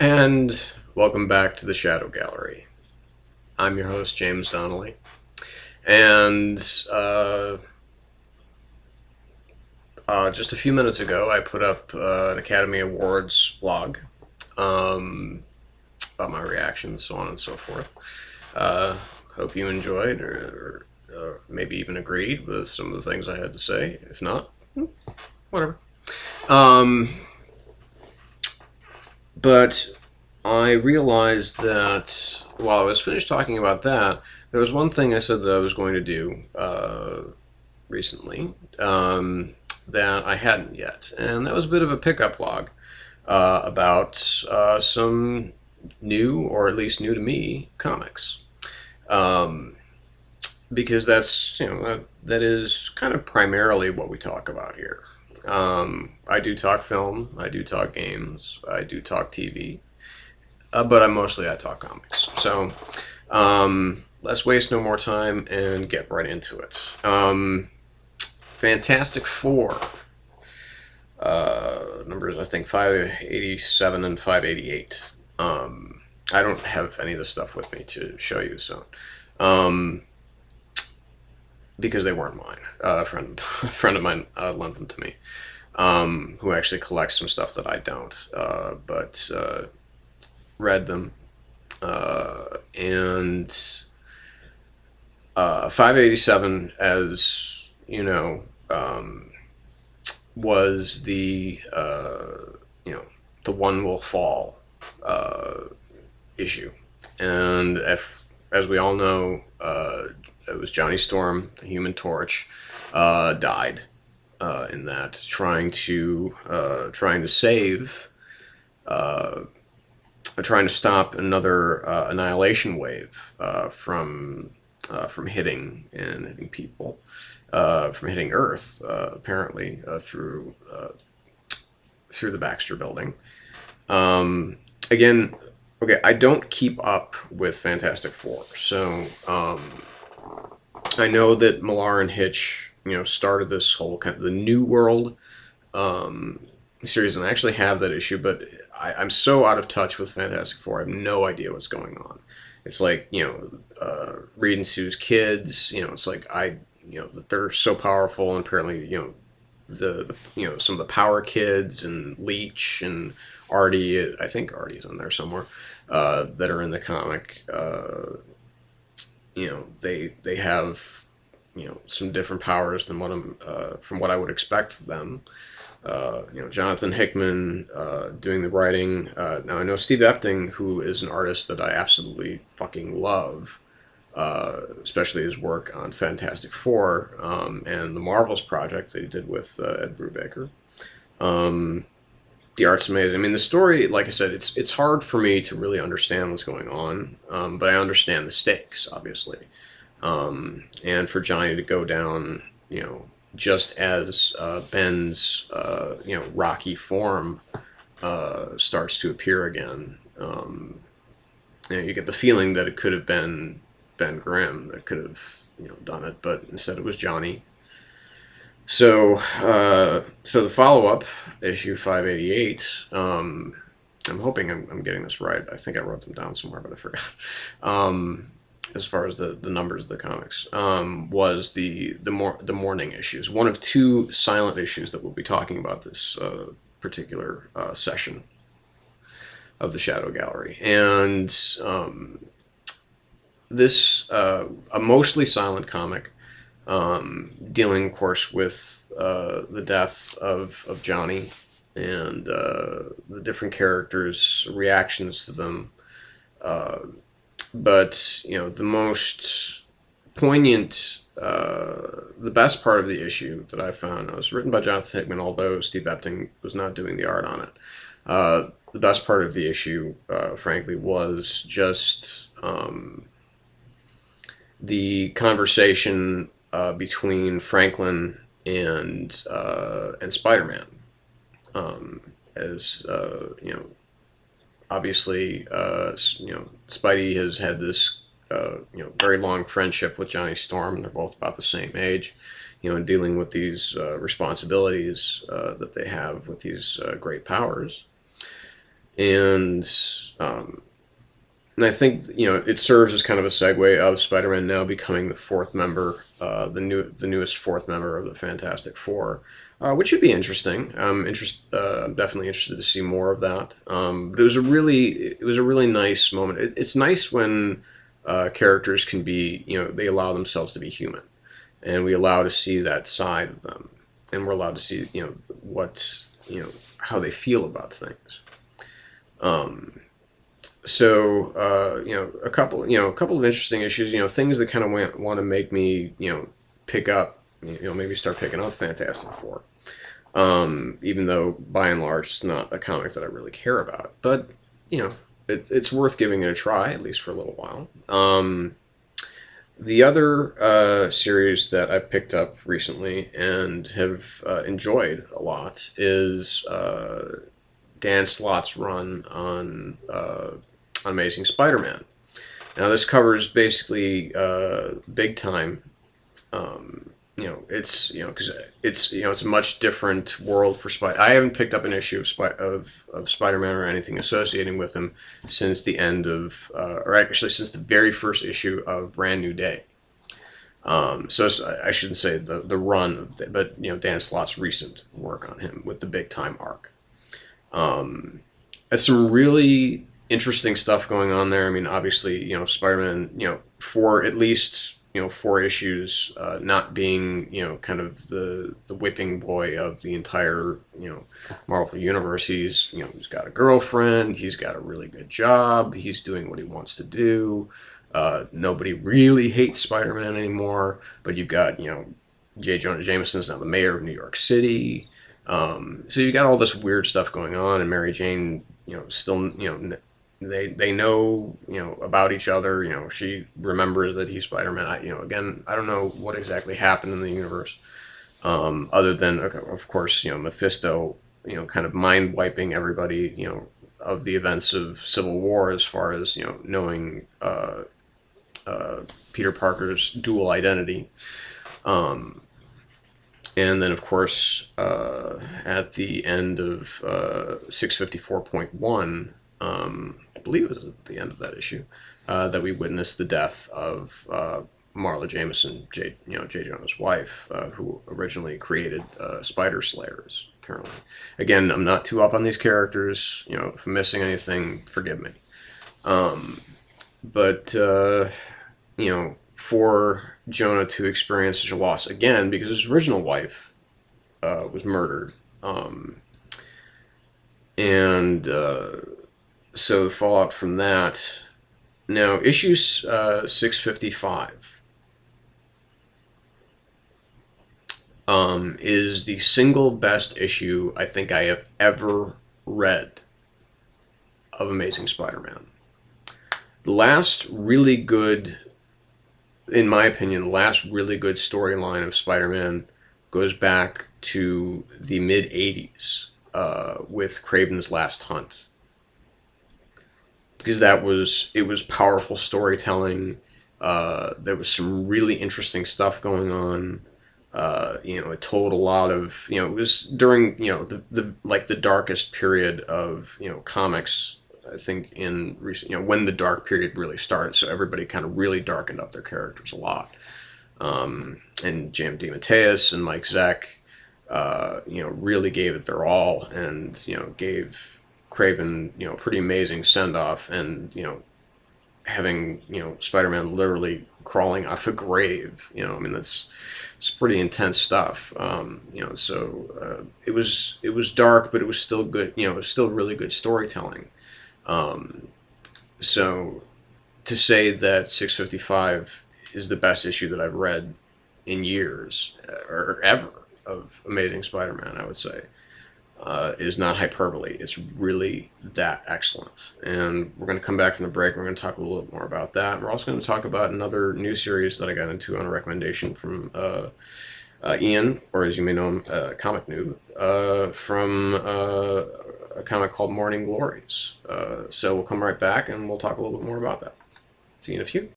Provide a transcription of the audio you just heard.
And welcome back to the Shadow Gallery. I'm your host, James Donnelly. And just a few minutes ago, I put up an Academy Awards blog um, about my reactions, so on and so forth. Uh, Hope you enjoyed or maybe even agreed with some of the things I had to say. If not, whatever. Um, but I realized that while I was finished talking about that, there was one thing I said that I was going to do recently that I hadn't yet, and that was a bit of a pickup log about some new, or at least new to me, comics. Um, because that's that is kind of primarily what we talk about here. I do talk film, I do talk games, I do talk TV, but I talk comics. So let's waste no more time and get right into it. Fantastic Four, numbers I think 587 and 588. I don't have any of the stuff with me to show you, so um, because they weren't mine. A friend of mine lent them to me, who actually collects some stuff that I don't, but read them. And 587, as you know, was you know the one will fall issue, and if, as we all know, it was Johnny Storm, the Human Torch, died in that trying to save. Trying to stop another annihilation wave from hitting and hitting people, from hitting Earth, apparently through the Baxter Building. Again, okay, I don't keep up with Fantastic Four, so I know that Millar and Hitch, started this whole kind of the New World series, and I actually have that issue, but I'm so out of touch with Fantastic Four. I have no idea what's going on. It's like Reed and Sue's kids. It's like that they're so powerful, and apparently the some of the Power Kids and Leech and Artie. I think Artie's in there somewhere. That are in the comic. They have some different powers than from what I would expect from them. Jonathan Hickman doing the writing. Now I know Steve Epting, who is an artist that I absolutely fucking love, especially his work on Fantastic Four and the Marvels project that he did with Ed Brubaker. The art's amazing. I mean, the story, like I said, it's hard for me to really understand what's going on, but I understand the stakes, obviously. And for Johnny to go down, just as Ben's rocky form starts to appear again, you get the feeling that it could have been Ben Grimm that could have done it, but instead it was Johnny. So the follow up issue 588. I'm hoping I'm getting this right. I think I wrote them down somewhere, but I forgot. As far as the numbers of the comics, was the morning issues, one of two silent issues that we'll be talking about this particular session of the Shadow Gallery, and this a mostly silent comic, dealing, of course, with the death of Johnny and the different characters' reactions to them. But the most poignant, the best part of the issue that I found, it was written by Jonathan Hickman, although Steve Epting was not doing the art on it. The best part of the issue, frankly, was just the conversation between Franklin and Spider-Man, as obviously, Spidey has had this, very long friendship with Johnny Storm. They're both about the same age, and dealing with these responsibilities that they have with these great powers. And and I think, it serves as kind of a segue of Spider-Man now becoming the fourth member, the newest fourth member of the Fantastic Four, which should be interesting. I'm definitely interested to see more of that. But it was a really nice moment. It's nice when characters can be, they allow themselves to be human, and we allow to see that side of them, and we're allowed to see, what, how they feel about things. Um, a couple of interesting issues, things that kind of want to make me, pick up, maybe start picking up Fantastic Four. Even though by and large it's not a comic that I really care about, but it's worth giving it a try, at least for a little while. The other series that I picked up recently and have enjoyed a lot is Dan Slott's run on Amazing Spider-Man. Now this covers basically big time. Because it's a much different world for Spider. I haven't picked up an issue of Spider-Man or anything associating with him since the end of, or actually since the very first issue of Brand New Day. So I shouldn't say the run of but Dan Slott's recent work on him with the big time arc. That's some really interesting stuff going on there. I mean, obviously, Spider-Man, for at least, 4 issues, not being, kind of the whipping boy of the entire, Marvel universe. He's got a girlfriend. He's got a really good job. He's doing what he wants to do. Nobody really hates Spider-Man anymore, but you've got, J. Jonah Jameson's now the mayor of New York City. So you got all this weird stuff going on, and Mary Jane, still, they know, about each other. She remembers that he's Spider-Man. Again, I don't know what exactly happened in the universe, other than, okay, of course, Mephisto, kind of mind wiping everybody, of the events of Civil War, as far as knowing Peter Parker's dual identity. And then, of course, at the end of 654.1, I believe it was at the end of that issue, that we witnessed the death of Marla Jameson, J. Jonah's wife, who originally created Spider Slayers, apparently. Again, I'm not too up on these characters. If I'm missing anything, forgive me. But for Jonah to experience such a loss again, because his original wife was murdered, and so the fallout from that. Now, issue 655 is the single best issue I think I have ever read of Amazing Spider-Man. The last really good, in my opinion, the last really good storyline of Spider-Man goes back to the mid-'80s with Kraven's Last Hunt. Because it was powerful storytelling. There was some really interesting stuff going on. It told a lot of, it was during, the darkest period of, comics, I think, in recent, when the dark period really started. So everybody kind of really darkened up their characters a lot. And J.M. DeMatteis and Mike Zeck, really gave it their all, and, gave Kraven, a pretty amazing send-off, and, having, Spider-Man literally crawling out of a grave, I mean, it's pretty intense stuff. It was dark, but it was still good, it was still really good storytelling. So to say that 655 is the best issue that I've read in years, or ever, of Amazing Spider-Man, I would say, is not hyperbole. It's really that excellent. And we're going to come back from the break. We're going to talk a little bit more about that. We're also going to talk about another new series that I got into on a recommendation from Ian, or as you may know him, Comic Noob, from a comic called Morning Glories. So we'll come right back and we'll talk a little bit more about that. See you in a few.